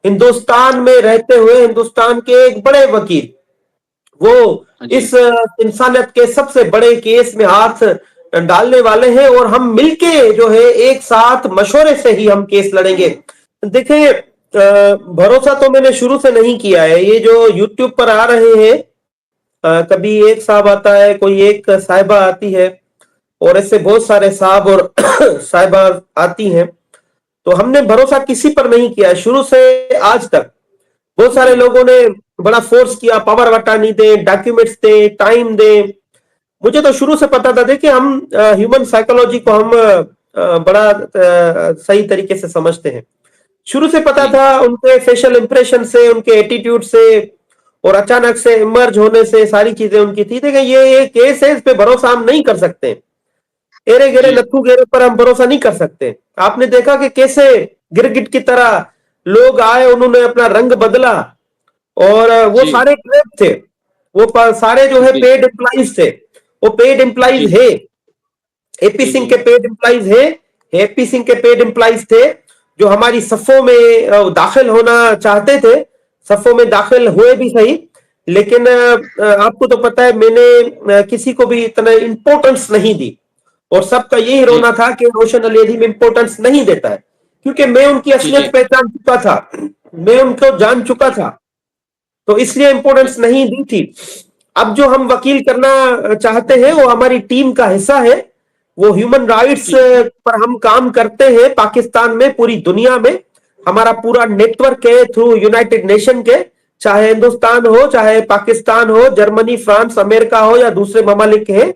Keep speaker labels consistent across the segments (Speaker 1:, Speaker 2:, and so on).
Speaker 1: ہندوستان میں رہتے ہوئے ہندوستان کے ایک بڑے وکیل وہ
Speaker 2: جی
Speaker 1: اس انسانیت کے سب سے بڑے کیس میں ہاتھ ڈالنے والے ہیں، اور ہم مل کے جو ہے ایک ساتھ مشورے سے ہی ہم کیس لڑیں گے۔ دیکھیں، بھروسہ تو میں نے شروع سے نہیں کیا ہے، یہ جو یوٹیوب پر آ رہے ہیں، کبھی ایک صاحب آتا ہے، کوئی ایک صاحبہ آتی ہے، اور ایسے بہت سارے صاحب اور صاحبہ آتی ہیں، تو ہم نے بھروسہ کسی پر نہیں کیا شروع سے آج تک۔ بہت سارے
Speaker 2: جی
Speaker 1: لوگوں نے بڑا فورس کیا، پاور وٹانی دیں، ڈاکیومنٹس دیں، ٹائم دیں۔ مجھے تو شروع سے پتا تھا، دیکھیں ہم ہیومن سائیکولوجی کو ہم بڑا صحیح طریقے سے سمجھتے ہیں۔ شروع سے پتا
Speaker 2: جی
Speaker 1: تھا ان کے فیشل امپریشن سے، ان کے ایٹیٹیوڈ سے، اور اچانک سے ایمرج ہونے سے ساری چیزیں ان کی تھی۔ دیکھیں یہ ایک کیس ہے، اس پہ بھروسہ ہم نہیں کر سکتے، ایرے گرے
Speaker 2: جی
Speaker 1: نتھو گیرے پر ہم بھروسہ نہیں کر سکتے۔ آپ نے دیکھا کہ کیسے گرگٹ کی طرح لوگ آئے، انہوں نے اپنا رنگ بدلا، اور وہ
Speaker 2: جی
Speaker 1: سارے ٹریپ تھے، وہ سارے جو ہے
Speaker 2: جی
Speaker 1: پیڈ امپلائیز تھے، وہ پیڈ
Speaker 2: جی
Speaker 1: امپلائیز ہے، اے پی
Speaker 2: جی
Speaker 1: سنگھ
Speaker 2: جی
Speaker 1: کے پیڈ امپلائیز ہے، اے پی سنگھ کے پیڈ امپلائیز تھے، جو ہماری صفوں میں داخل ہونا چاہتے تھے، صفوں میں داخل ہوئے بھی صحیح، لیکن آپ کو تو پتا ہے میں نے کسی کو بھی اتنا امپورٹنس نہیں دی، اور سب کا یہی
Speaker 2: جی
Speaker 1: رونا تھا کہ روشن علی عظیم امپورٹنس نہیں دیتا ہے، کیونکہ میں ان کی
Speaker 2: جی جی
Speaker 1: اصلیت پہچان چکا تھا، میں ان کو جان چکا تھا، تو اس لیے
Speaker 2: جی
Speaker 1: امپورٹنس نہیں دی تھی۔ اب جو ہم وکیل کرنا چاہتے ہیں وہ ہماری ٹیم کا حصہ ہے، وہ ہیومن رائٹس
Speaker 2: جی
Speaker 1: پر ہم کام کرتے ہیں پاکستان میں، پوری دنیا میں ہمارا پورا نیٹ ورک ہے تھرو یونائٹڈ نیشن کے، چاہے ہندوستان ہو، چاہے پاکستان ہو، جرمنی، فرانس، امریکہ ہو یا دوسرے ممالک ہیں،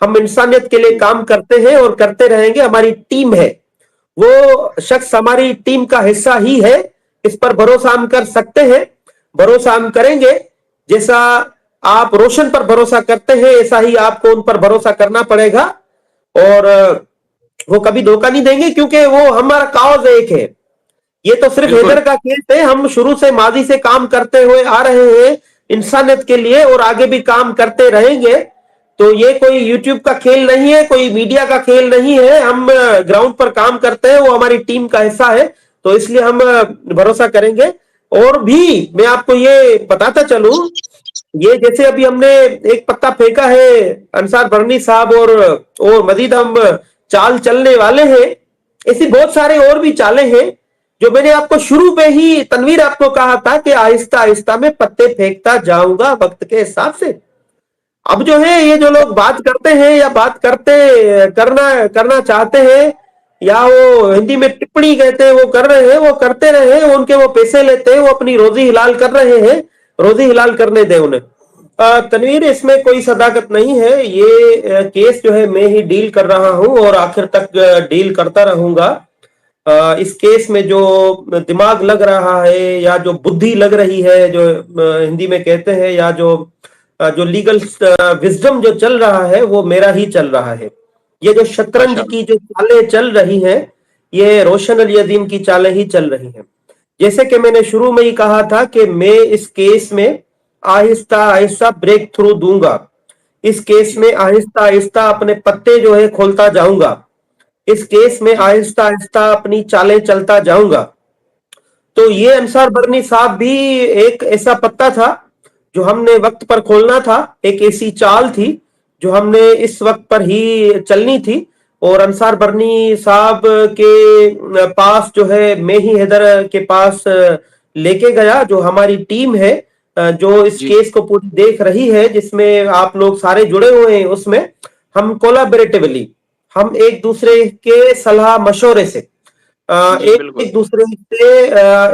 Speaker 1: ہم انسانیت کے لیے کام کرتے ہیں اور کرتے رہیں گے۔ ہماری ٹیم ہے، وہ شخص ہماری ٹیم کا حصہ ہی ہے، اس پر بھروسہ ہم کر سکتے ہیں، بھروسہ ہم کریں گے۔ جیسا آپ روشن پر بھروسہ کرتے ہیں، ایسا ہی آپ کو ان پر بھروسہ کرنا پڑے گا، اور وہ کبھی دھوکہ نہیں دیں گے، کیونکہ وہ ہمارا کاؤز ایک ہے۔ یہ تو صرف
Speaker 2: بالکل
Speaker 1: حیدر کا کیس ہے، ہم شروع سے ماضی سے کام کرتے ہوئے آ رہے ہیں انسانیت کے لیے، اور آگے بھی کام کرتے رہیں گے۔ تو یہ کوئی یوٹیوب کا کھیل نہیں ہے، کوئی میڈیا کا کھیل نہیں ہے، ہم گراؤنڈ پر کام کرتے ہیں، وہ ہماری ٹیم کا حصہ ہے، تو اس لیے ہم بھروسہ کریں گے۔ اور بھی میں آپ کو یہ بتاتا چلوں، یہ جیسے ابھی ہم نے ایک پتا پھینکا ہے انصار برنی صاحب، اور مزید ہم چال چلنے والے ہیں، ایسی بہت سارے اور بھی چالیں ہیں جو میں نے آپ کو شروع پہ ہی تنویر آپ کو کہا تھا کہ آہستہ آہستہ میں پتے پھینکتا جاؤں گا وقت کے حساب سے۔ اب جو ہے یہ جو لوگ بات کرتے ہیں یا بات کرنا چاہتے ہیں، یا وہ ہندی میں ٹپڑی کہتے ہیں، وہ کر رہے ہیں، وہ کرتے رہے ہیں، ان کے وہ پیسے لیتے ہیں، وہ اپنی روزی حلال کر رہے ہیں، روزی حلال کرنے دیں انہیں۔ تنویر، اس میں کوئی صداقت نہیں ہے، یہ کیس جو ہے میں ہی ڈیل کر رہا ہوں اور آخر تک ڈیل کرتا رہوں گا۔ اس کیس میں جو دماغ لگ رہا ہے یا جو بدھی لگ رہی ہے، جو ہندی میں کہتے ہیں، یا جو لیگل وزڈم جو چل رہا ہے وہ میرا ہی چل رہا ہے۔ یہ جو شطرنج
Speaker 2: ماشاء اللہ
Speaker 1: کی جو چالیں چل رہی ہیں، یہ روشن علی عظیم کی چالیں ہی چل رہی ہیں۔ جیسے کہ میں نے شروع میں ہی کہا تھا کہ میں اس کیس میں آہستہ آہستہ بریک تھرو دوں گا، اس کیس
Speaker 2: جی
Speaker 1: میں آہستہ آہستہ اپنے پتے جو ہے کھولتا جاؤں گا، اس کیس میں
Speaker 2: جی
Speaker 1: آہستہ آہستہ اپنی چالیں چلتا جاؤں گا۔ تو یہ انصار برنی صاحب بھی ایک ایسا پتا تھا جو ہم نے وقت پر کھولنا تھا، ایک ایسی چال تھی جو ہم نے اس وقت پر ہی چلنی تھی، اور انصار برنی صاحب کے پاس جو ہے میں ہی حیدر کے پاس لے کے گیا، جو ہماری ٹیم ہے جو اس
Speaker 2: جی
Speaker 1: کیس کو پوری دیکھ رہی ہے، جس میں آپ لوگ سارے جڑے ہوئے ہیں، اس میں ہم کولیبریٹیولی، ہم ایک دوسرے کے صلاح مشورے سے،
Speaker 2: جی بالکل
Speaker 1: ایک دوسرے سے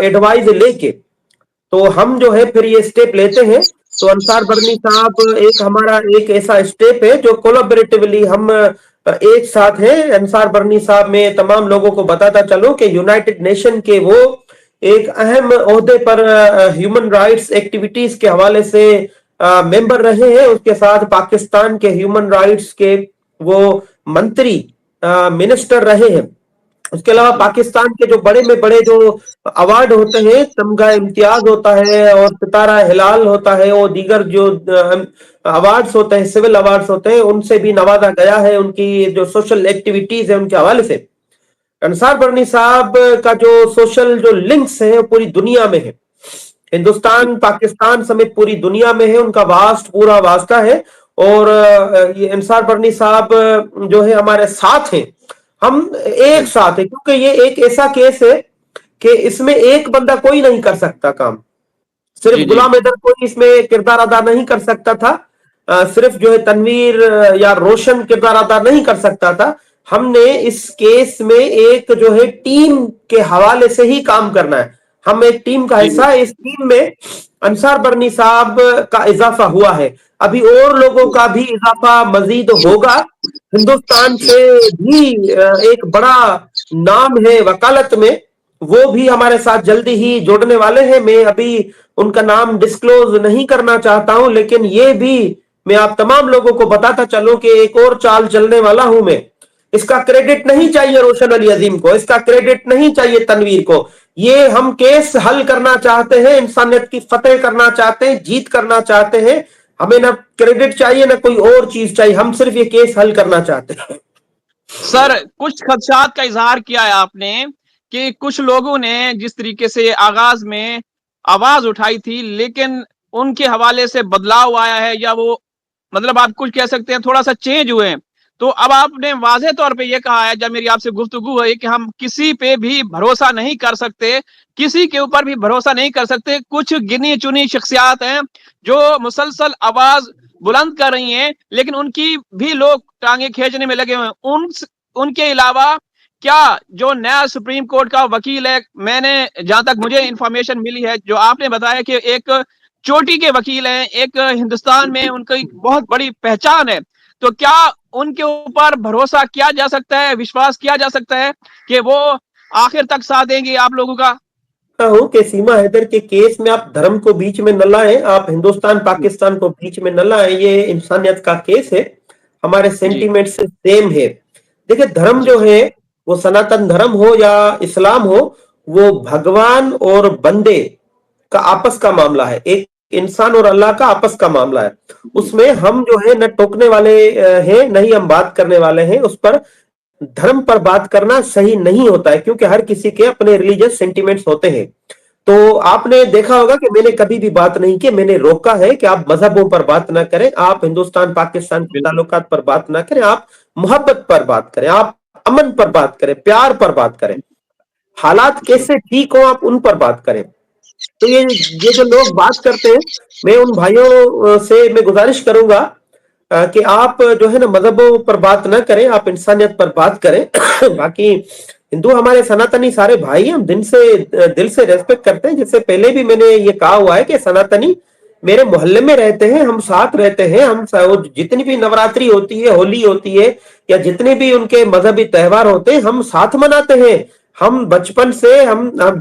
Speaker 1: ایڈوائز لے کے، تو ہم جو ہے پھر یہ سٹیپ لیتے ہیں۔ تو انصار برنی صاحب ایک ہمارا ایک ایسا سٹیپ ہے جو کولیبریٹیولی ہم ایک ساتھ ہیں۔ انصار برنی صاحب میں تمام لوگوں کو بتاتا چلوں کہ یونائٹڈ نیشن کے وہ ایک اہم عہدے پر ہیومن رائٹس ایکٹیویٹیز کے حوالے سے ممبر رہے ہیں، اس کے ساتھ پاکستان کے ہیومن رائٹس کے وہ منتری منسٹر رہے ہیں۔ اس کے علاوہ
Speaker 2: جی
Speaker 1: پاکستان کے جو بڑے میں بڑے جو ایوارڈ ہوتے ہیں، تمغہ امتیاز ہوتا ہے، اور ستارہ ہلال ہوتا ہے، اور دیگر جو ایوارڈز ہوتے ہیں، سول ایوارڈز ہوتے ہیں، ان سے بھی نوازا گیا ہے، ان کی جو سوشل ایکٹیویٹیز ہیں ان کے حوالے سے۔ انصار برنی صاحب کا جو سوشل جو لنکس ہیں پوری دنیا میں ہے، ہندوستان پاکستان سمیت پوری دنیا میں ہے، ان کا واسط پورا واسطہ ہے. اور یہ انصار برنی صاحب جو ہے ہمارے ساتھ ہیں، ہم ایک ساتھ ہیں، کیونکہ یہ ایک ایسا کیس ہے کہ اس میں ایک بندہ کوئی نہیں کر سکتا کام. صرف
Speaker 2: جی جی
Speaker 1: غلام حیدر کوئی اس میں کردار ادا نہیں کر سکتا تھا، صرف جو ہے تنویر یا روشن کردار ادا نہیں کر سکتا تھا. ہم نے اس کیس میں ایک جو ہے ٹیم کے حوالے سے ہی کام کرنا ہے. ہم ایک ٹیم کا
Speaker 2: جی
Speaker 1: حصہ ہے، اس ٹیم میں انصار برنی صاحب کا اضافہ ہوا ہے، ابھی اور لوگوں کا بھی اضافہ مزید ہوگا. ہندوستان سے بھی ایک بڑا نام ہے وکالت میں، وہ بھی ہمارے ساتھ جلدی ہی جوڑنے والے ہیں. میں ابھی ان کا نام ڈسکلوز نہیں کرنا چاہتا ہوں، لیکن یہ بھی میں آپ تمام لوگوں کو بتاتا چلوں کہ ایک اور چال چلنے والا ہوں میں. اس کا کریڈٹ نہیں چاہیے روشن علی عظیم کو، اس کا کریڈٹ نہیں چاہیے تنویر کو. یہ ہم کیس حل کرنا چاہتے ہیں، انسانیت کی فتح کرنا چاہتے ہیں، جیت کرنا چاہتے ہیں. ہمیں نہ کریڈٹ چاہیے نہ کوئی اور چیز چاہیے، ہم صرف یہ کیس حل کرنا چاہتے ہیں.
Speaker 2: سر، کچھ خدشات کا اظہار کیا ہے آپ نے کہ کچھ لوگوں نے جس طریقے سے آغاز میں آواز اٹھائی تھی، لیکن ان کے حوالے سے بدلاؤ آیا ہے، یا وہ مطلب آپ کچھ کہہ سکتے ہیں تھوڑا سا چینج ہوئے ہیں. تو اب آپ نے واضح طور پہ یہ کہا ہے جب میری آپ سے گفتگو ہوئی کہ ہم کسی پہ بھی بھروسہ نہیں کر سکتے، کسی کے اوپر بھی بھروسہ نہیں کر سکتے. کچھ گنی چنی شخصیات ہیں جو مسلسل آواز بلند کر رہی ہیں، لیکن ان کی بھی لوگ ٹانگیں کھینچنے میں لگے ہوئے ہیں. ان کے علاوہ کیا جو نیا سپریم کورٹ کا وکیل ہے، میں نے جہاں تک مجھے انفارمیشن ملی ہے، جو آپ نے بتایا کہ ایک چوٹی کے وکیل ہیں، ایک ہندوستان میں ان کی بہت بڑی پہچان ہے، تو کیا ان کے اوپر بھروسہ کیا جا سکتا ہے، وشواس کیا جا سکتا ہے کہ وہ آخر تک ساتھ دیں گے آپ لوگوں کا؟
Speaker 1: ہوں کہ سیما حیدر کے کیس میں آپ دھرم کو بیچ میں نہ لائیں، آپ ہندوستان پاکستان کو بیچ میں نہ لائیں. یہ انسانیت کا کیس ہے، ہمارے
Speaker 2: جی
Speaker 1: سینٹیمنٹ سے سیم ہے. دیکھیں دھرم
Speaker 2: جی
Speaker 1: جو ہے وہ سناتن دھرم ہو یا اسلام ہو، وہ بھگوان اور بندے کا آپس کا معاملہ ہے، ایک انسان اور اللہ کا آپس کا معاملہ ہے. اس میں ہم جو ہے نہ ٹوکنے والے ہیں نہ ہی ہم بات کرنے والے ہیں. اس پر دھرم پر بات کرنا صحیح نہیں ہوتا ہے، کیونکہ ہر کسی کے اپنے ریلیجس سینٹیمنٹس ہوتے ہیں. تو آپ نے دیکھا ہوگا کہ میں نے کبھی بھی بات نہیں کی، میں نے روکا ہے کہ آپ مذہبوں پر بات نہ کریں، آپ ہندوستان پاکستان کے
Speaker 2: بالکل
Speaker 1: تعلقات پر بات نہ کریں، آپ محبت پر بات کریں، آپ امن پر بات کریں، پیار پر بات کریں، حالات کیسے ٹھیک ہوں آپ ان پر بات کریں. تو یہ جو لوگ بات کرتے ہیں، میں ان بھائیوں سے میں گزارش کروں گا کہ آپ جو ہے نا مذہبوں پر بات نہ کریں، آپ انسانیت پر بات کریں. باقی ہندو ہمارے سناتنی سارے بھائی ہم دل سے ریسپیکٹ کرتے ہیں. جس سے پہلے بھی میں نے یہ کہا ہوا ہے کہ سناتنی میرے محلے میں رہتے ہیں، ہم ساتھ رہتے ہیں، ہم جتنی بھی نوراتری ہوتی ہے، ہولی ہوتی ہے، یا جتنے بھی ان کے مذہبی تہوار ہوتے ہیں ہم ساتھ مناتے ہیں. ہم بچپن سے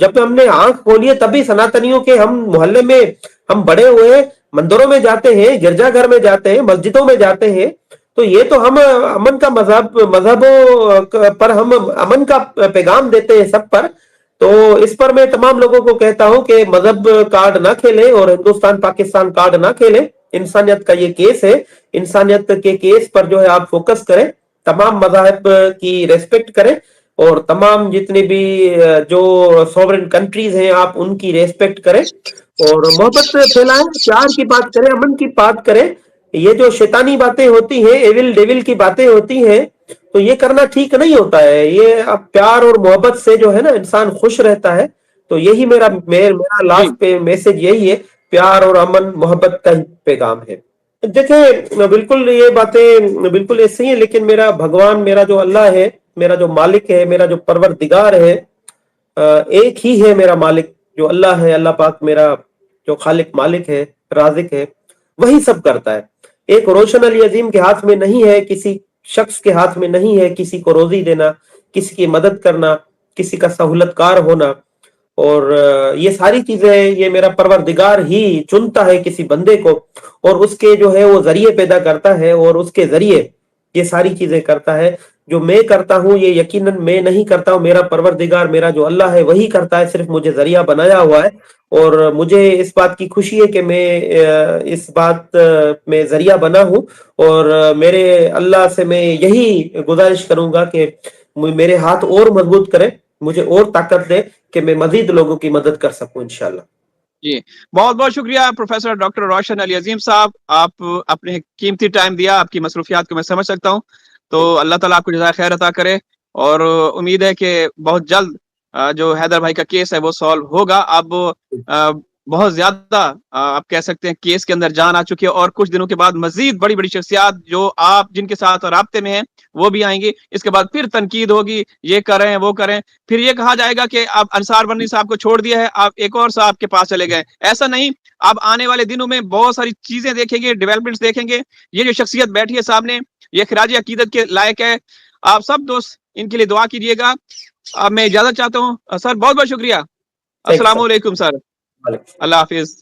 Speaker 1: جب ہم نے آنکھ کھولی ہے تبھی سناتنیوں کے ہم محلے میں ہم بڑے ہوئے، مندروں میں جاتے ہیں، گرجا گھر میں جاتے ہیں، مسجدوں میں جاتے ہیں. تو یہ تو ہم امن کا مذہبوں پر ہم امن کا پیغام دیتے ہیں سب پر. تو اس پر میں تمام لوگوں کو کہتا ہوں کہ مذہب کارڈ نہ کھیلیں اور ہندوستان پاکستان کارڈ نہ کھیلیں. انسانیت کا یہ کیس ہے، انسانیت کے کیس پر جو ہے آپ فوکس کریں، تمام مذاہب کی ریسپیکٹ کریں، اور تمام جتنے بھی جو سوورن کنٹریز ہیں آپ ان کی ریسپیکٹ کریں اور محبت پھیلائیں، پیار کی بات کریں، امن کی بات کریں. یہ جو شیطانی باتیں ہوتی ہیں، ایول ڈیول کی باتیں ہوتی ہیں، تو یہ کرنا ٹھیک نہیں ہوتا ہے. یہ اب پیار اور محبت سے جو ہے نا انسان خوش رہتا ہے. تو یہی میرا
Speaker 2: جی
Speaker 1: لاسٹ پہ میسج یہی ہے، پیار اور امن محبت کا ہی پیغام ہے. دیکھیں بالکل یہ باتیں بالکل ایسے ہی ہیں، لیکن میرا بھگوان، میرا جو اللہ ہے، میرا جو مالک ہے، میرا جو پروردگار ہے، ایک ہی ہے میرا مالک جو اللہ ہے. اللہ پاک میرا جو خالق مالک ہے، رازق ہے، وہی سب کرتا ہے. ایک روشن علی عظیم کے ہاتھ میں نہیں ہے، کسی شخص کے ہاتھ میں نہیں ہے کسی کو روزی دینا، کسی کی مدد کرنا، کسی کا سہولت کار ہونا. اور یہ ساری چیزیں یہ میرا پروردگار ہی چنتا ہے کسی بندے کو، اور اس کے جو ہے وہ ذریعے پیدا کرتا ہے، اور اس کے ذریعے یہ ساری چیزیں کرتا ہے. جو میں کرتا ہوں یہ یقیناً میں نہیں کرتا ہوں، میرا پروردگار، میرا جو اللہ ہے وہی کرتا ہے، صرف مجھے ذریعہ بنایا ہوا ہے. اور مجھے اس بات کی خوشی ہے کہ میں اس بات میں ذریعہ بنا ہوں. اور میرے اللہ سے میں یہی گزارش کروں گا کہ میرے ہاتھ اور مضبوط کرے, مجھے اور طاقت دے کہ میں مزید لوگوں کی مدد کر سکوں انشاءاللہ.
Speaker 2: جی بہت بہت شکریہ پروفیسر ڈاکٹر روشن علی عظیم صاحب, آپ اپنے قیمتی ٹائم دیا, آپ کی مصروفیات کو میں سمجھ سکتا ہوں, تو اللہ تعالیٰ آپ کو جزائے خیر عطا کرے, اور امید ہے کہ بہت جلد جو حیدر بھائی کا کیس ہے وہ سالو ہوگا. اب بہت زیادہ آپ کہہ سکتے ہیں کیس کے اندر جان آ چکی ہے, اور کچھ دنوں کے بعد مزید بڑی بڑی شخصیات جو آپ جن کے ساتھ رابطے میں ہیں وہ بھی آئیں گی. اس کے بعد پھر تنقید ہوگی, یہ کریں وہ کریں, پھر یہ کہا جائے گا کہ آپ انصار بنی صاحب کو چھوڑ دیا ہے, آپ ایک اور صاحب کے پاس چلے گئے. ایسا نہیں, اب آنے والے دنوں میں بہت ساری چیزیں دیکھیں گے, ڈیولپمنٹس دیکھیں گے. یہ جو شخصیت بیٹھی ہے سامنے, یہ خراج عقیدت کے لائق ہے. آپ سب دوست ان کے لیے دعا کیجیے گا. اب میں اجازت چاہتا ہوں سر, بہت بہت شکریہ. السلام علیکم سر, اللہ حافظ.